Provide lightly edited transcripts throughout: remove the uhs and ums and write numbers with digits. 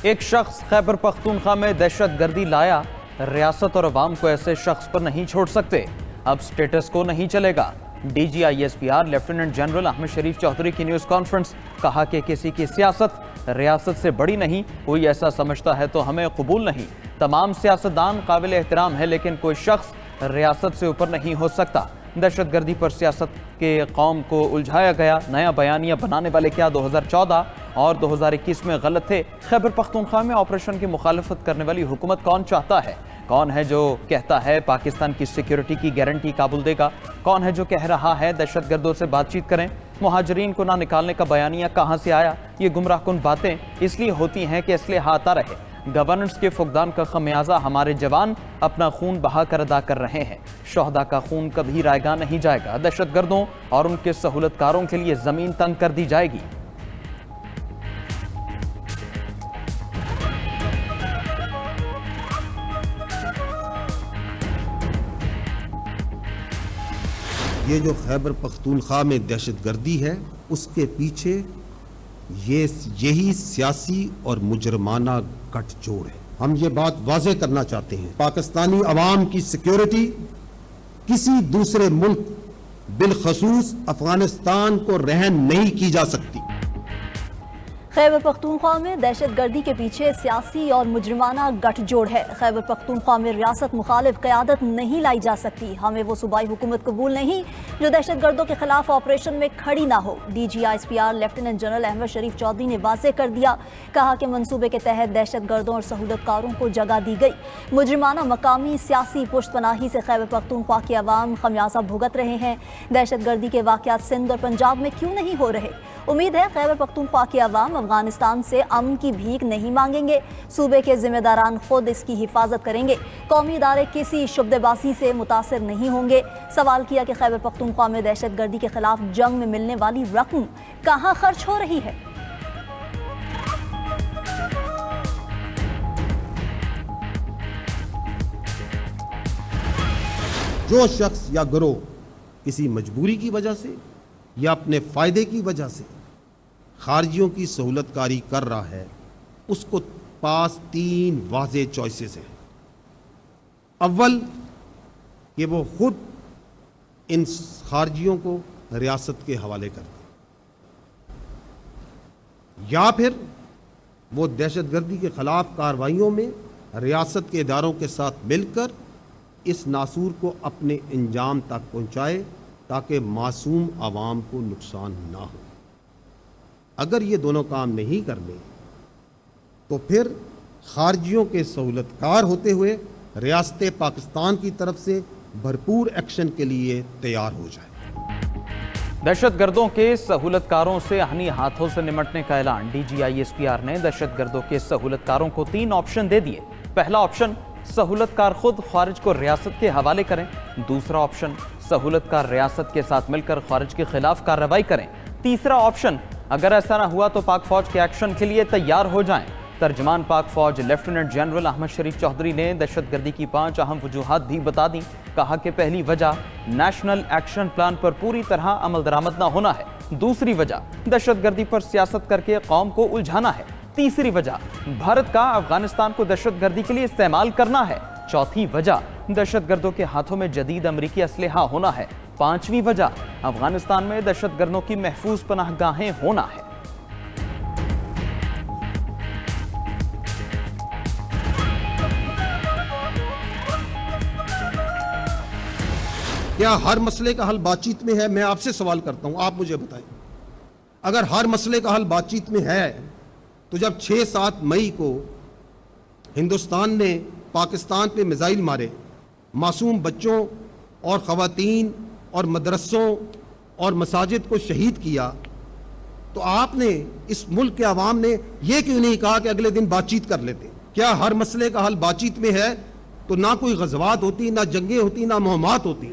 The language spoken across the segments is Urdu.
ایک شخص خیبر پختونخوا میں دہشت گردی لایا، ریاست اور عوام کو ایسے شخص پر نہیں چھوڑ سکتے، اب سٹیٹس کو نہیں چلے گا۔ D G I S P R lieutenant general Ahmed Sharif Chaudhry کی نیوز کانفرنس، کہا کہ کسی کی سیاست ریاست سے بڑی نہیں، کوئی ایسا سمجھتا ہے تو ہمیں قبول نہیں۔ تمام سیاستدان قابل احترام ہے لیکن کوئی شخص ریاست سے اوپر نہیں ہو سکتا۔ دہشت گردی پر سیاست کے قوم کو الجھایا گیا، نیا بیانیہ بنانے والے کیا 2014 اور 2021 میں غلط تھے؟ خیبر پختونخوا میں آپریشن کی مخالفت کرنے والی حکومت کون چاہتا ہے؟ کون ہے جو کہتا ہے پاکستان کی سیکیورٹی کی گارنٹی کابل دے گا؟ کون ہے جو کہہ رہا ہے دہشت گردوں سے بات چیت کریں؟ مہاجرین کو نہ نکالنے کا بیانیہ کہاں سے آیا؟ یہ گمراہ کن باتیں اس لیے ہوتی ہیں کہ اسلحہ آتا رہے۔ گورننس کے فقدان کا خمیازہ ہمارے جوان اپنا خون بہا کر ادا کر رہے ہیں۔ شہداء کا خون کبھی رائے گاہ نہیں جائے گا۔ دہشت گردوں اور ان کے سہولت کاروں کے لیے زمین تنگ کر دی جائے گی۔ یہ جو خیبر پختونخوا میں دہشت گردی ہے، اس کے پیچھے یہی سیاسی اور مجرمانہ گٹھ جوڑ ہے۔ ہم یہ بات واضح کرنا چاہتے ہیں، پاکستانی عوام کی سیکیورٹی کسی دوسرے ملک بالخصوص افغانستان کو رہن نہیں کی جا سکتی۔ خیبر پختونخوا میں دہشت گردی کے پیچھے سیاسی اور مجرمانہ گٹھ جوڑ ہے۔ خیبر پختونخوا میں ریاست مخالف قیادت نہیں لائی جا سکتی۔ ہمیں وہ صوبائی حکومت قبول نہیں جو دہشت گردوں کے خلاف آپریشن میں کھڑی نہ ہو۔ D G I S P R lieutenant general Ahmed Sharif Chaudhry نے واضح کر دیا، کہا کہ منصوبے کے تحت دہشت گردوں اور سہولت کاروں کو جگہ دی گئی۔ مجرمانہ مقامی سیاسی پشت پناہی سے خیبر پختونخوا کے عوام خمیازہ بھگت رہے ہیں۔ دہشت گردی کے واقعات سندھ اور پنجاب میں کیوں نہیں ہو رہے؟ امید ہے خیبر پختونخوا کے عوام افغانستان سے امن کی بھیک نہیں مانگیں گے۔ صوبے کے ذمہ داران خود اس کی حفاظت کریں گے۔ قومی ادارے کسی شبدے بازی سے متاثر نہیں ہوں گے۔ سوال کیا کہ خیبر پختونخوا میں دہشت گردی کے خلاف جنگ میں ملنے والی رقم کہاں خرچ ہو رہی ہے؟ جو شخص یا گروہ کسی مجبوری کی وجہ سے یا اپنے فائدے کی وجہ سے خارجیوں کی سہولت کاری کر رہا ہے، اس کو پاس 3 واضح چوائسز ہیں۔ اول کہ وہ خود ان خارجیوں کو ریاست کے حوالے کر دے، یا پھر وہ دہشت گردی کے خلاف کارروائیوں میں ریاست کے اداروں کے ساتھ مل کر اس ناسور کو اپنے انجام تک پہنچائے تاکہ معصوم عوام کو نقصان نہ ہو۔ اگر یہ دونوں کام نہیں کر لیں تو پھر خارجیوں کے سہولت کار ہوتے ہوئے ریاست پاکستان کی طرف سے بھرپور ایکشن کے لیے تیار ہو جائے۔ دہشت گردوں کے سہولت کاروں سے ہنی ہاتھوں سے نمٹنے کا اعلان۔ D G I S P R نے دہشت گردوں کے سہولت کاروں کو 3 آپشن دے دیے۔ پہلا آپشن، سہولت کار خود خارج کو ریاست کے حوالے کریں۔ دوسرا آپشن، سہولت کار ریاست کے ساتھ مل کر خارج کے خلاف کارروائی کریں۔ تیسرا آپشن، اگر ایسا نہ ہوا تو پاک فوج کے ایکشن کے لیے تیار ہو جائیں۔ ترجمان پاک فوج لیفٹیننٹ جنرل احمد شریف چودھری نے دہشت گردی کی 5 اہم وجوہات بھی بتا دیں۔ کہا کہ پہلی وجہ نیشنل ایکشن پلان پر پوری طرح عمل درآمد نہ ہونا ہے۔ دوسری وجہ، دہشت گردی پر سیاست کر کے قوم کو الجھانا ہے۔ تیسری وجہ، بھارت کا افغانستان کو دہشت گردی کے لیے استعمال کرنا ہے۔ چوتھی وجہ، دہشت گردوں کے ہاتھوں میں جدید امریکی اسلحہ ہونا ہے۔ 5ویں وجہ، افغانستان میں دہشت گردوں کی محفوظ پناہ گاہیں ہونا ہے۔ کیا ہر مسئلے کا حل بات چیت میں ہے؟ میں آپ سے سوال کرتا ہوں، آپ مجھے بتائیں۔ اگر ہر مسئلے کا حل بات چیت میں ہے تو جب 6-7 مئی کو ہندوستان نے پاکستان پہ میزائل مارے، معصوم بچوں اور خواتین اور مدرسوں اور مساجد کو شہید کیا، تو آپ نے، اس ملک کے عوام نے یہ کیوں نہیں کہا کہ اگلے دن بات چیت کر لیتے؟ کیا ہر مسئلے کا حل بات چیت میں ہے تو نہ کوئی غزوات ہوتی، نہ جنگیں ہوتی، نہ مہمات ہوتی؟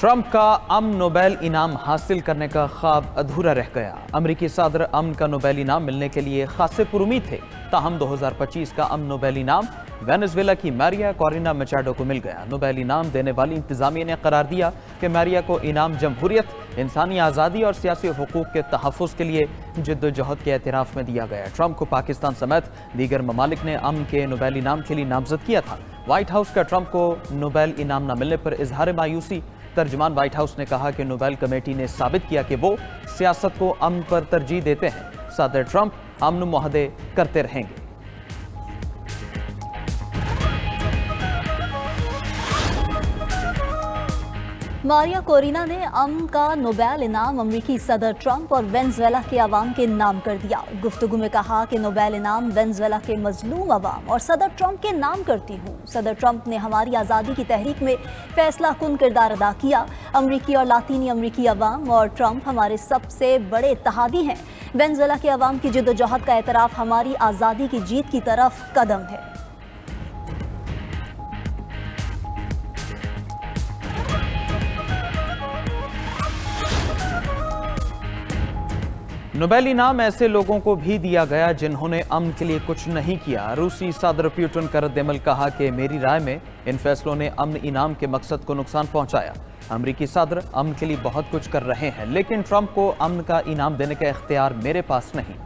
ٹرمپ کا امن نوبیل انعام حاصل کرنے کا خواب ادھورا رہ گیا۔ امریکی صدر امن کا نوبیل انعام ملنے کے لیے خاصے پر امید تھے، تاہم 2025 کا امن نوبیل انعام وینزویلا کی ماریا کورینا مچاڈو کو مل گیا۔ نوبیل انعام دینے والی انتظامیہ نے قرار دیا کہ ماریا کو انعام جمہوریت، انسانی آزادی اور سیاسی حقوق کے تحفظ کے لیے جد و جہد کے اعتراف میں دیا گیا۔ ٹرمپ کو پاکستان سمیت دیگر ممالک نے امن کے نوبیل انعام کے لیے نامزد کیا تھا۔ وائٹ ہاؤس کا ٹرمپ کو نوبیل انعام نہ ملنے پر اظہار مایوسی۔ ترجمان وائٹ ہاؤس نے کہا کہ نوبیل کمیٹی نے ثابت کیا کہ وہ سیاست کو امن پر ترجیح دیتے ہیں۔ صدر ٹرمپ امن معاہدے کرتے رہیں گے۔ ماریا کورینا نے امن کا نوبیل انعام امریکی صدر ٹرمپ اور وینزویلا کے عوام کے نام کر دیا۔ گفتگو میں کہا کہ نوبیل انعام وینزویلا کے مظلوم عوام اور صدر ٹرمپ کے نام کرتی ہوں۔ صدر ٹرمپ نے ہماری آزادی کی تحریک میں فیصلہ کن کردار ادا کیا۔ امریکی اور لاطینی امریکی عوام اور ٹرمپ ہمارے سب سے بڑے اتحادی ہیں۔ وینزویلا کے عوام کی جدوجہد کا اعتراف ہماری آزادی کی جیت کی طرف قدم ہے۔ نوبیل انعام ایسے لوگوں کو بھی دیا گیا جنہوں نے امن کے لیے کچھ نہیں کیا۔ روسی صدر پیوٹن کا رد عمل کہا کہ میری رائے میں ان فیصلوں نے امن انعام کے مقصد کو نقصان پہنچایا۔ امریکی صدر امن کے لیے بہت کچھ کر رہے ہیں، لیکن ٹرمپ کو امن کا انعام دینے کا اختیار میرے پاس نہیں۔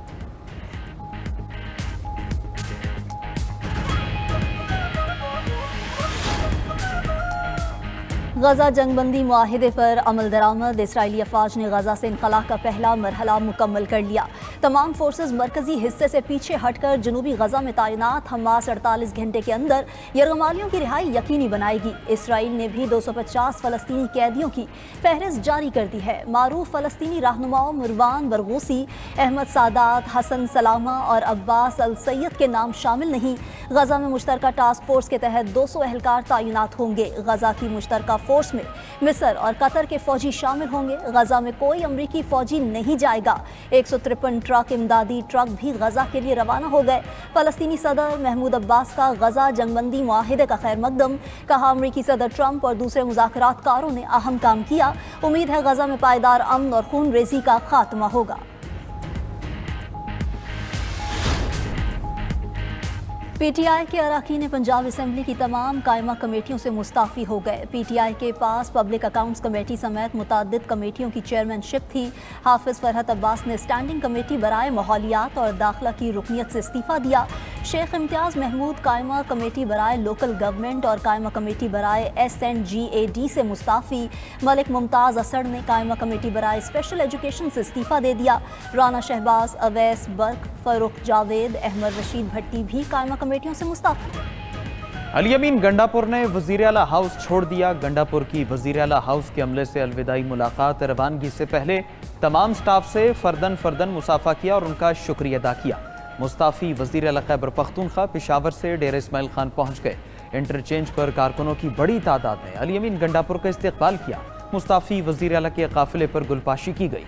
غزہ جنگ بندی معاہدے پر عمل درآمد۔ اسرائیلی افواج نے غزہ سے انخلا کا پہلا مرحلہ مکمل کر لیا۔ تمام فورسز مرکزی حصے سے پیچھے ہٹ کر جنوبی غزہ میں تعینات۔ حماس 48 گھنٹے کے اندر یرغمالیوں کی رہائی یقینی بنائے گی۔ اسرائیل نے بھی 250 فلسطینی قیدیوں کی فہرست جاری کر دی ہے۔ معروف فلسطینی رہنماؤں مروان برغوثی، احمد سادات، حسن سلامہ اور عباس السید کے نام شامل نہیں۔ غزہ میں مشترکہ ٹاسک فورس کے تحت 200 اہلکار تعینات ہوں گے۔ غزہ کی مشترکہ فورس میں مصر اور قطر کے فوجی شامل ہوں گے۔ غزہ میں کوئی امریکی فوجی نہیں جائے گا۔ 153 ٹرک امدادی ٹرک بھی غزہ کے لیے روانہ ہو گئے۔ فلسطینی صدر محمود عباس کا غزہ جنگ بندی معاہدے کا خیر مقدم۔ کہا امریکی صدر ٹرمپ اور دوسرے مذاکرات کاروں نے اہم کام کیا۔ امید ہے غزہ میں پائیدار امن اور خون ریزی کا خاتمہ ہوگا۔ پی ٹی آئی کے اراکین پنجاب اسمبلی کی تمام قائمہ کمیٹیوں سے مستعفی ہو گئے۔ پی ٹی آئی کے پاس پبلک اکاؤنٹس کمیٹی سمیت متعدد کمیٹیوں کی چیئرمین شپ تھی۔ حافظ فرحت عباس نے اسٹینڈنگ کمیٹی برائے ماحولیات اور داخلہ کی رکنیت سے استعفیٰ دیا۔ شیخ امتیاز محمود قائمہ کمیٹی برائے لوکل گورنمنٹ اور قائمہ کمیٹی برائے SNGAD سے مستعفی۔ ملک ممتاز اسد نے قائمہ کمیٹی برائے اسپیشل ایجوکیشن سے استعفیٰ دے دیا۔ رانا شہباز، اویس برق، فاروق جاوید، احمد رشید بھٹی بھی قائمہ کمیٹیوں سے مستعفی۔ علی امین گنڈا پور نے وزیر اعلیٰ ہاؤس چھوڑ دیا۔ گنڈا پور کی وزیر اعلیٰ ہاؤس کے عملے سے الوداعی ملاقات۔ روانگی سے پہلے تمام سٹاف سے فردن مصافحہ کیا اور ان کا شکریہ ادا کیا۔ مستعفی وزیر اعلیٰ خیبر پختونخوا پشاور سے ڈیرہ اسماعیل خان پہنچ گئے۔ انٹرچینج پر کارکنوں کی بڑی تعداد نے علی امین گنڈا پور کا استقبال کیا۔ مستعفی وزیر اعلیٰ کے قافلے پر گلپاشی کی گئی۔